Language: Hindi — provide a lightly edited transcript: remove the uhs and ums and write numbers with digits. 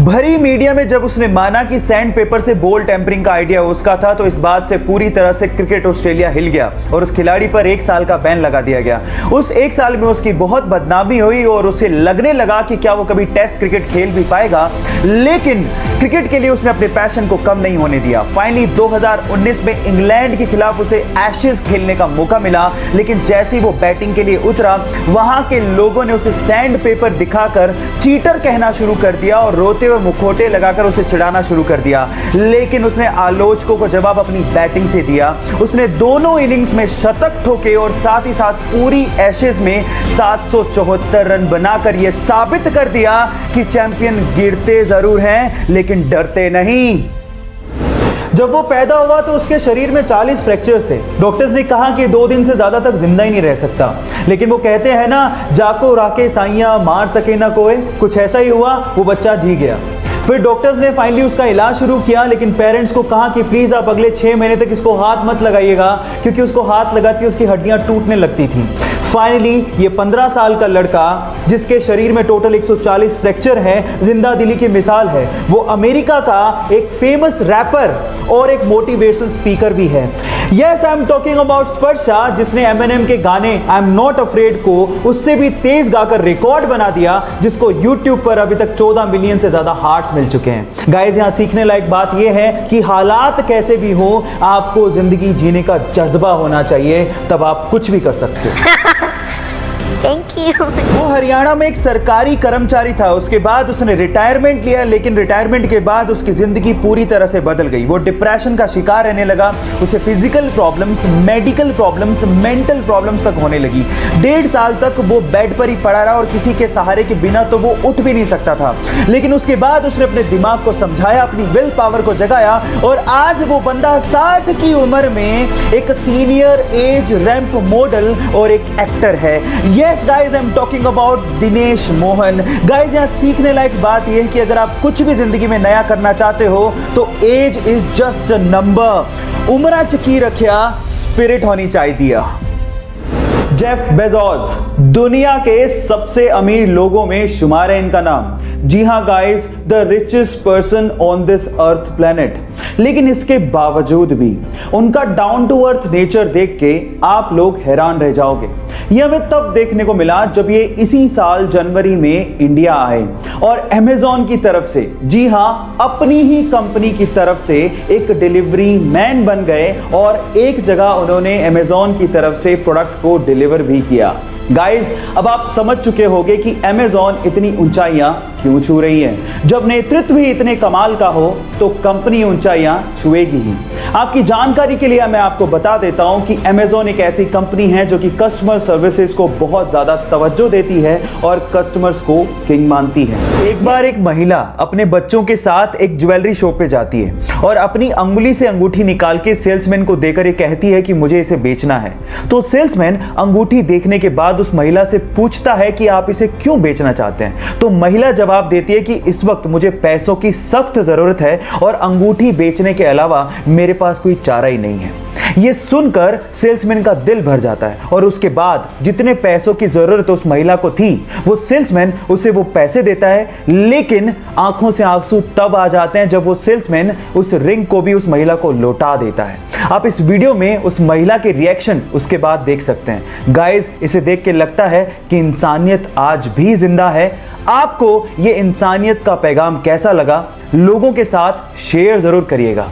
भरी मीडिया में जब उसने माना कि सैंड पेपर से बॉल टेम्परिंग का आइडिया उसका था, तो इस बात से पूरी तरह से क्रिकेट ऑस्ट्रेलिया हिल गया और उस खिलाड़ी पर 1 साल का बैन लगा दिया गया। उस 1 साल में उसकी बहुत बदनामी हुई और उसे लगने लगा कि क्या वो कभी टेस्ट क्रिकेट खेल भी पाएगा, लेकिन क्रिकेट के लिए उसने अपने पैशन को कम नहीं होने दिया। फाइनली 2019 में इंग्लैंड के खिलाफ उसे एशेज खेलने का मौका मिला, लेकिन जैसे ही वो बैटिंग के लिए उतरा, वहां के लोगों ने उसे सैंड पेपर दिखाकर चीटर कहना शुरू कर दिया और रोते हुए मुखौटे लगाकर उसे चिढ़ाना शुरू कर दिया। लेकिन उसने आलोचकों को जवाब अपनी बैटिंग से दिया। उसने दोनों इनिंग्स में शतक ठोके और साथ ही साथ पूरी एशेज में 774 रन बनाकर यह साबित कर दिया कि चैंपियन गिरते जरूर हैं लेकिन डरते नहीं। जब वो पैदा हुआ तो उसके शरीर में 40 फ्रैक्चर्स थे। डॉक्टर्स ने कहा कि 2 दिन से ज्यादा तक जिंदा ही नहीं रह सकता, लेकिन वो कहते हैं ना, जाको राके साइया मार सके ना कोई, कुछ ऐसा ही हुआ, वो बच्चा जी गया। फिर डॉक्टर्स ने फाइनली उसका इलाज शुरू किया, लेकिन पेरेंट्स को कहा कि प्लीज आप अगले 6 महीने तक इसको हाथ मत लगाइएगा, क्योंकि उसको हाथ लगाती उसकी हड्डियां टूटने लगती थी। फाइनली ये 15 साल का लड़का, जिसके शरीर में टोटल 140 फ्रैक्चर है, जिंदा दिली की मिसाल है। वो अमेरिका का एक फेमस रैपर और एक मोटिवेशनल स्पीकर भी है। Yes, I am talking about Sparsha, जिसने एमिनेम के गाने आई एम नॉट अफ्रेड को उससे भी तेज गाकर रिकॉर्ड बना दिया, जिसको यूट्यूब पर अभी तक 14 मिलियन से ज्यादा हार्ट्स मिल चुके हैं। गाइस, यहां सीखने लायक बात यह है कि हालात कैसे भी हो, आपको जिंदगी जीने का जज्बा होना चाहिए, तब आप कुछ भी कर सकते हो। Thank you. वो हरियाणा में एक सरकारी कर्मचारी था। उसके बाद उसने रिटायरमेंट लिया, लेकिन रिटायरमेंट के बाद उसकी जिंदगी पूरी तरह से बदल गई। वो डिप्रेशन का शिकार रहने लगा। उसे physical problems, medical problems, mental problems तक होने लगी। 1.5 साल तक वो बेड पर ही पड़ा रहा और किसी के सहारे के बिना तो वो उठ भी नहीं सकता था। लेकिन उसके बाद उसने अपने दिमाग को समझाया, अपनी विल पावर को जगाया और आज वो बंदा 60 की उम्र में एक सीनियर एज रैंप मॉडल और एक एक्टर है। Yes guys, I'm talking about Dinesh Mohan. Guys, यहाँ सीखने लायक बात यह है कि अगर आप कुछ भी जिंदगी में नया करना चाहते हो तो age is just a number. उम्र की रखिया, स्पिरिट होनी चाहिए। जेफ बेजोस दुनिया के सबसे अमीर लोगों में शुमार है इनका नाम। जी हाँ guys, the richest person on this earth planet. लेकिन इसके बावजूद भी उनका डाउन टू अर्थ नेचर देख के आप लोग हैरान रह जाओगे। यह हमें तब देखने को मिला जब ये इसी साल जनवरी में इंडिया आए और अमेज़न की तरफ से, जी हाँ अपनी ही कंपनी की तरफ से, एक डिलीवरी मैन बन गए और एक जगह उन्होंने अमेज़न की तरफ से प्रोडक्ट को डिलीवर भी किया। गाइस, अब आप समझ चुके होंगे कि अमेज़न इतनी ऊंचाइयां क्यों छू रही है। जब नेतृत्व ही इतने कमाल का हो तो कंपनी ऊंचाइयां छुएगी ही। आपकी जानकारी के लिए मैं आपको बता देता हूं कि अमेज़न एक ऐसी कंपनी है जो कि कस्टमर सर्विसेज को बहुत ज्यादा तवज्जो देती है और कस्टमर्स को किंग मानती है। एक बार एक महिला अपने बच्चों के साथ एक ज्वेलरी शॉप पे जाती है और अपनी अंगुली से अंगूठी निकाल के सेल्समैन को देकर ये कहती है कि मुझे इसे बेचना है। तो सेल्समैन अंगूठी देखने के बाद उस महिला से पूछता है कि आप इसे क्यों बेचना चाहते हैं। तो महिला जवाब देती है कि इस वक्त मुझे पैसों की सख्त जरूरत है और अंगूठी बेचने के अलावा मेरे पास कोई चारा ही नहीं है। यह सुनकर सेल्समैन का दिल भर जाता है और उसके बाद जितने पैसों की जरूरत उस महिला को थी, वो सेल्समैन उसे वो पैसे देता है। लेकिन आंखों से आंसू तब आ जाते हैं जब वो सेल्समैन उस रिंग को भी उस महिला को लौटा देता है। आप इस वीडियो में उस महिला के रिएक्शन उसके बाद देख सकते हैं। गाइस, इसे देख के लगता है कि इंसानियत आज भी जिंदा है। आपको ये इंसानियत का पैगाम कैसा लगा, लोगों के साथ शेयर जरूर करिएगा।